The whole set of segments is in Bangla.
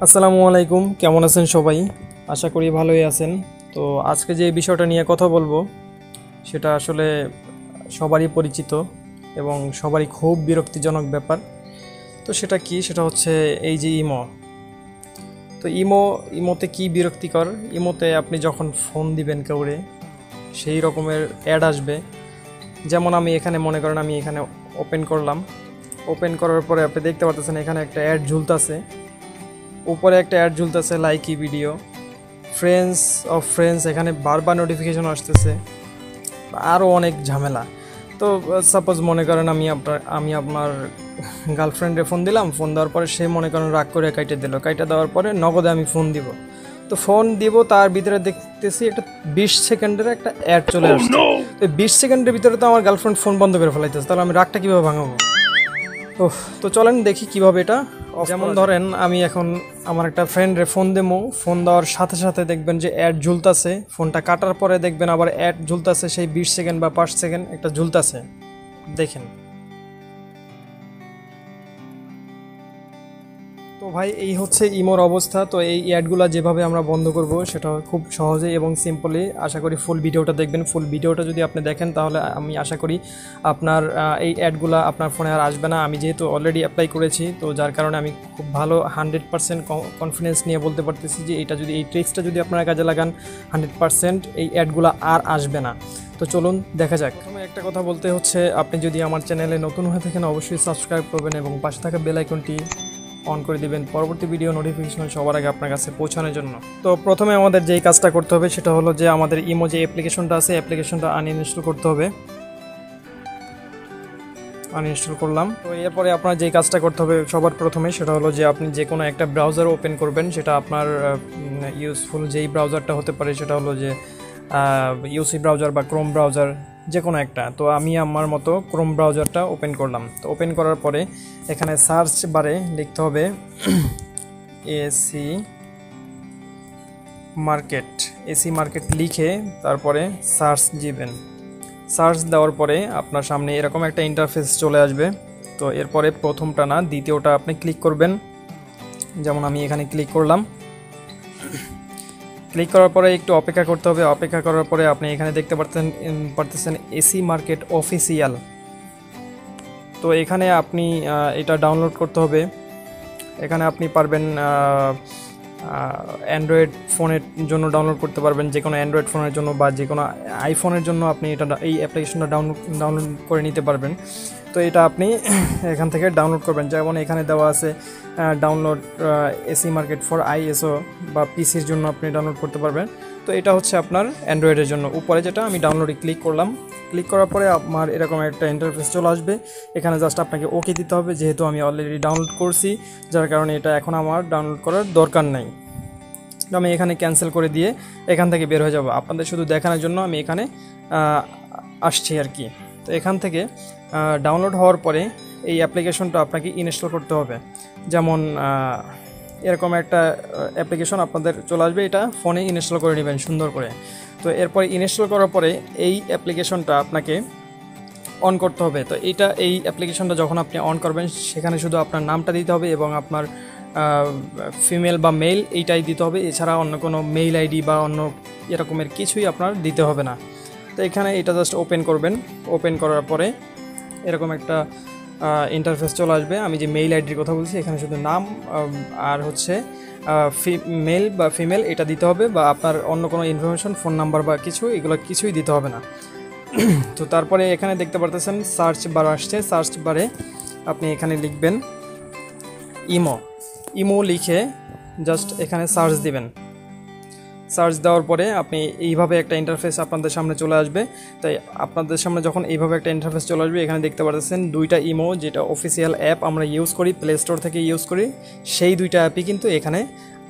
আসসালামু আলাইকুম, কেমন আছেন সবাই? আশা করি ভালোই আছেন। তো আজকে যে বিষয়টা নিয়ে কথা বলবো সেটা আসলে সবারই পরিচিত এবং সবারই খুব বিরক্তিজনক ব্যাপার। তো সেটা কি, সেটা হচ্ছে এই যে ইমো। তো ইমোতে কি বিরক্তিকর, ইমোতে আপনি যখন ফোন দিবেন কাউরে সেই রকমের অ্যাড আসবে। যেমন আমি এখানে মনে করেন আমি এখানে ওপেন করলাম, ওপেন করার পরে আপনি দেখতে পাচ্ছেন এখানে একটা অ্যাড ঝুলতেছে, উপরে একটা অ্যাড ঝুলতেছে লাইকি ভিডিও, ফ্রেন্ডস এখানে বারবার নোটিফিকেশন আসতেছে, আরও অনেক ঝামেলা। তো সাপোজ মনে করেন আমি আপনার গার্লফ্রেন্ডে ফোন দিলাম, ফোন দেওয়ার পরে সে মনে করেন রাগ করে কাইটে দিল, কাইটে দেওয়ার পরে নগদে আমি ফোন দিব। তো ফোন দিব, তার ভিতরে দেখতেছি একটা 20 সেকেন্ডের একটা অ্যাড চলে আসছে। তো 20 সেকেন্ডের ভিতরে তো আমার গার্লফ্রেন্ড ফোন বন্ধ করে ফেলাইতেছে, তাহলে আমি রাগটা কীভাবে ভাঙাবো? তো চলেন দেখি কিভাবে এটা। যেমন ধরেন আমি এখন আমার একটা ফ্রেন্ডে ফোন দেবো, ফোন দেওয়ার সাথে সাথে দেখবেন যে অ্যাড ঝুলতাছে, ফোনটা কাটার পরে দেখবেন আবার অ্যাড ঝুলতাছে, সেই 20 সেকেন্ড বা 5 সেকেন্ড একটা ঝুলতাছে, দেখেন। তো ভাই এই হচ্ছে ইমোর অবস্থা। তো এই অ্যাডগুলো যেভাবে আমরা বন্ধ করব সেটা খুব সহজেই এবং সিম্পলি, আশা করি ফুল ভিডিওটা দেখবেন। ফুল ভিডিওটা যদি আপনি দেখেন তাহলে আমি আশা করি আপনার এই অ্যাডগুলো আপনার ফোনে আর আসবে না। আমি যেহেতু অলরেডি অ্যাপ্লাই করেছি, তো যার কারণে আমি খুব ভালো 100% কনফিডেন্স নিয়ে বলতে পারতেছি যে এটা যদি, এই ট্রিক্সটা যদি আপনারা কাজে লাগান 100% এই অ্যাডগুলো আর আসবে না। তো চলুন দেখা যাক। প্রথমে একটা কথা বলতে হচ্ছে, আপনি যদি আমার চ্যানেলে নতুন হয়ে থাকেন অবশ্যই সাবস্ক্রাইব করবেন এবং পাশে থাকা বেল আইকনটি অন করে দিবেন পরবর্তী ভিডিও নোটিফিকেশন সবার আগে আপনার কাছে পৌঁছানোর জন্য। তো প্রথমে আমাদের যেই কাজটা করতে হবে সেটা হলো যে আমাদের ইমো যে অ্যাপ্লিকেশনটা আছে, অ্যাপ্লিকেশনটা আনইনস্টল করতে হবে। আনইনস্টল করলাম। তো এরপরে আপনার যেই কাজটা করতে হবে সবার প্রথমে সেটা হলো যে আপনি যে কোনো একটা ব্রাউজার ওপেন করবেন। সেটা আপনার ইউজফুল যেই ব্রাউজারটা হতে পারে সেটা হলো যে ইউসি ব্রাউজার বা ক্রোম ব্রাউজার, যে কোনো একটা। তো আমি আমার মতো ক্রোম ব্রাউজারটা ওপেন করলাম। তো ওপেন করার পরে এখানে সার্চ বারে লিখতে হবে এসি মার্কেট লিখে তারপরে সার্চ দিবেন। সার্চ দেওয়ার পরে আপনার সামনে এরকম একটা ইন্টারফেস চলে আসবে। তো এরপরে প্রথমটা না দ্বিতীয়টা আপনি ক্লিক করবেন। যেমন আমি এখানে ক্লিক করলাম। ক্লিক করার পরে একটু অপেক্ষা করতে হবে। অপেক্ষা করার পরে আপনি এখানে দেখতে পারতেছেন এসি মার্কেট অফিসিয়াল। তো এখানে আপনি এটা ডাউনলোড করতে হবে। এখানে আপনি পারবেন অ্যান্ড্রয়েড ফোনের জন্য ডাউনলোড করতে পারবেন, যে কোনো অ্যান্ড্রয়েড ফোনের জন্য বা যে কোনো আইফোনের জন্য আপনি এই অ্যাপ্লিকেশনটা ডাউনলোড করে নিতে পারবেন। তো এটা আপনি এখান থেকে ডাউনলোড করবেন। যেমন এখানে দেওয়া আছে download AC market for ISO বা পিসির জন্য আপনি ডাউনলোড করতে পারবেন। তো এটা হচ্ছে আপনার অ্যান্ড্রয়েডের জন্য। উপরে যেটা আমি ডাউনলোডে ক্লিক করলাম, ক্লিক করার পরে আমার এরকম একটা ইন্টারফেস চলে আসবে। এখানে জাস্ট আপনাকে ওকে দিতে হবে, যেহেতু আমি অলরেডি ডাউনলোড করছি, যার কারণে এটা এখন আমার ডাউনলোড করার দরকার নাই। আমি এখানে ক্যান্সেল করে দিয়ে এখান থেকে বের হয়ে যাব। আপনাদের শুধু দেখানোর জন্য আমি এখানে আসছি আর কি। তো এখান থেকে ডাউনলোড হওয়ার পরে এই অ্যাপ্লিকেশনটা আপনাকে ইনস্টল করতে হবে। যেমন এরকম একটা অ্যাপ্লিকেশন আপনাদের চলে আসবে, এটা ফোনে ইনস্টল করে নেবেন সুন্দর করে। তো এরপরে ইনস্টল করার পরে এই অ্যাপ্লিকেশনটা আপনাকে অন করতে হবে। তো এই অ্যাপ্লিকেশনটা যখন আপনি অন করবেন সেখানে শুধু আপনার নামটা দিতে হবে এবং আপনার ফিমেল বা মেল এইটাই দিতে হবে। এছাড়া অন্য কোনো মেইল আইডি বা অন্য এরকমের কিছুই আপনার দিতে হবে না। তো এখানে এটা জাস্ট ওপেন করবেন। ওপেন করার পরে এরকম একটা ইন্টারফেস চলে আসবে। আমি যে মেইল আইডির কথা বলছি এখানে শুধু নাম আর হচ্ছে মেল বা ফিমেল এটা দিতে হবে, বা আপনার অন্য কোনো ইনফরমেশন ফোন নাম্বার বা এগুলো কিছুই দিতে হবে না। তো তারপরে এখানে দেখতে পারতেছেন সার্চ বার আসছে। সার্চ বারে আপনি এখানে লিখবেন ইমো লিখে জাস্ট এখানে সার্চ দিবেন। সার্চ দেওয়ার পরে আপনি এইভাবে একটা ইন্টারফেস আপনাদের সামনে চলে আসবে। তাই আপনাদের সামনে যখন এইভাবে একটা ইন্টারফেস চলে আসবে, এখানে দেখতে পাচ্ছেন দুইটা ইমো, যেটা অফিসিয়াল অ্যাপ আমরা ইউজ করি, প্লে স্টোর থেকে ইউজ করি, সেই দুইটা অ্যাপই কিন্তু এখানে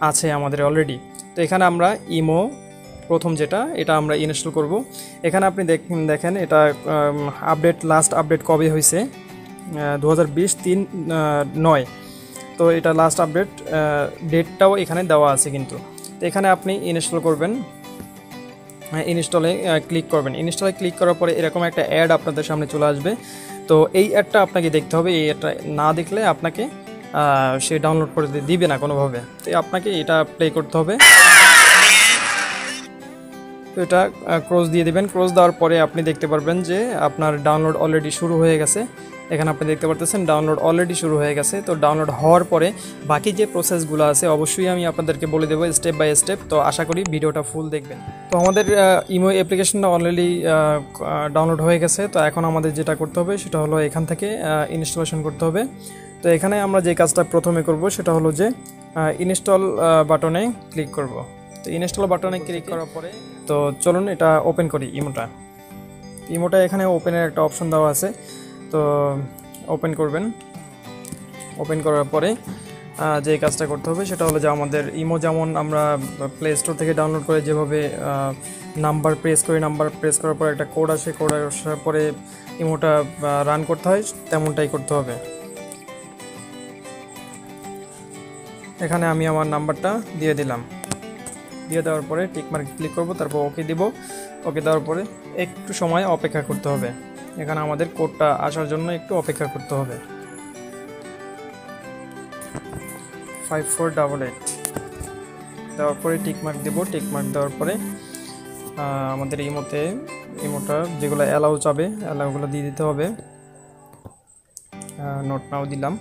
আছে আমাদের অলরেডি। তো এখানে আমরা ইমো প্রথম যেটা, এটা আমরা ইনস্টল করব। এখানে আপনি দেখেন এটা লাস্ট আপডেট কবে হয়েছে, 2020-3-9। তো এটা লাস্ট আপডেট ডেটটাও এখানে দেওয়া আছে কিন্তু। তো এখানে আপনি ইনস্টল করবেন, ইনস্টলে ক্লিক করবেন। ইনস্টলে ক্লিক করার পরে এরকম একটা অ্যাড আপনাদের সামনে চলে আসবে। তো এই অ্যাডটা আপনাকে দেখতে হবে। এই অ্যাডটা না দেখলে আপনাকে সে ডাউনলোড করে দিবে না কোনোভাবে। তো আপনাকে এটা প্লে করতে হবে। তো এটা ক্রস দিয়ে দিবেন। ক্রস দেওয়ার পরে আপনি দেখতে পারবেন যে আপনার ডাউনলোড অলরেডি শুরু হয়ে গেছে। এখানে আপনি দেখতে পারতেছেন ডাউনলোড অলরেডি শুরু হয়ে গেছে। তো ডাউনলোড হওয়ার পরে বাকি যে প্রসেসগুলো আছে অবশ্যই আমি আপনাদেরকে বলে দেবো স্টেপ বাই স্টেপ। তো আশা করি ভিডিওটা ফুল দেখবেন। তো আমাদের ইমো অ্যাপ্লিকেশনটা অলরেডি ডাউনলোড হয়ে গেছে। তো এখন আমাদের যেটা করতে হবে সেটা হলো এখান থেকে ইনস্টলেশন করতে হবে। তো এখানে আমরা যে কাজটা প্রথমে করব সেটা হলো যে ইনস্টল বাটনে ক্লিক করব। তো ইনস্টল বাটনে ক্লিক করার পরে তো চলুন এটা ওপেন করি ইমোটা এখানে ওপেনের একটা অপশন দেওয়া আছে। তো ওপেন করবেন। ওপেন করার পরে যে কাজটা করতে হবে সেটা হলো যে আমাদের ইমো যেমন আমরা প্লে স্টোর থেকে ডাউনলোড করে যেভাবে নাম্বার প্রেস করার পরে একটা কোড আসে, কোড আসার পরে ইমোটা রান করতে হয় তেমনটাই করতে হবে। এখানে আমি আমার নাম্বারটা দিয়ে দিলাম। দিয়ে দেওয়ার পরে টিকমার্ক ক্লিক করব, তারপর ওকে দিব। ওকে দেওয়ার পরে একটু সময় অপেক্ষা করতে হবে। এখানে আমাদের কোডটা আসার জন্য একটু অপেক্ষা করতে হবে। 5488 দেওয়ার পরে টিকমার্ক দেব। টিকমার্ক দেওয়ার পরে আমাদের ইমোটা যেগুলো অ্যালাউ চাবে অ্যালাউগুলো দিয়ে দিতে হবে। নোট নাও দিলাম।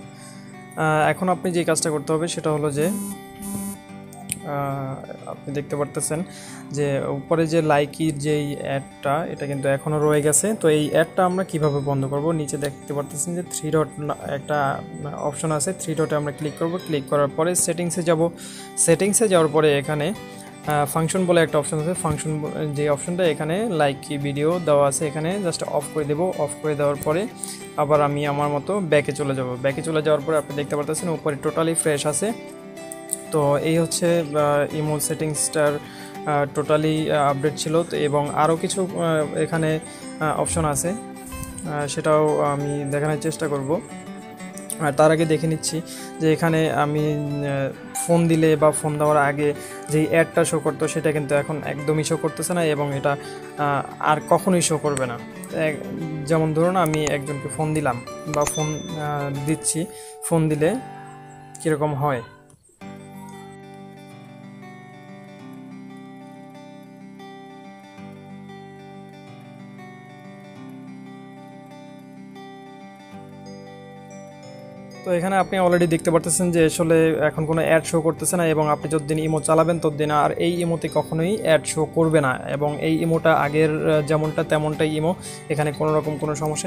এখন আপনি যে কাজটা করতে হবে সেটা হলো যে আপনি দেখতে পারতেছেন যে উপরে যে লাইকির যেই অ্যাডটা এটা কিন্তু এখনও রয়ে গেছে। তো এই অ্যাডটা আমরা কিভাবে বন্ধ করব, নিচে দেখতে পারতেছেন যে 3 ডট একটা অপশন আছে। 3 ডটে আমরা ক্লিক করব। ক্লিক করার পরে সেটিংসে যাব। সেটিংসে যাওয়ার পরে এখানে ফাংশন বলে একটা অপশন আছে। ফাংশন যে অপশনটা এখানে লাইক কি ভিডিও দেওয়া আছে, এখানে জাস্ট অফ করে দেব। অফ করে দেওয়ার পরে আবার আমি আমার মতো ব্যাকে চলে যাব। ব্যাকে চলে যাওয়ার পরে আপনি দেখতে পারতেছেন উপরে টোটালি ফ্রেশ আছে। তো এই হচ্ছে ইমো সেটিংসটার টোটালি আপডেট ছিল। তো এবং আরও কিছু এখানে অপশন আছে, সেটাও আমি দেখানোর চেষ্টা করব। আর তার আগে দেখে নিচ্ছি যে এখানে আমি ফোন দিলে বা ফোন দেওয়ার আগে যেই অ্যাডটা শো করতো সেটা কিন্তু এখন একদমই শো করতেছে না এবং এটা আর কখনোই শো করবে না। যেমন ধরুন আমি একজনকে ফোন দিলাম বা ফোন দিচ্ছি, ফোন দিলে কীরকম হয়। তো এখানে আপনি অলরেডি দেখতে পারতেছেন যে আসলে এখন কোনো অ্যাড শো করতেছে না এবং আপনি যতদিন ইমো চালাবেন ততদিন আর এই ইমোতে কখনোই অ্যাড শো করবে না এবং এই ইমোটা আগের যেমনটা তেমনটাই ইমো, এখানে কোনো রকম কোনো সমস্যা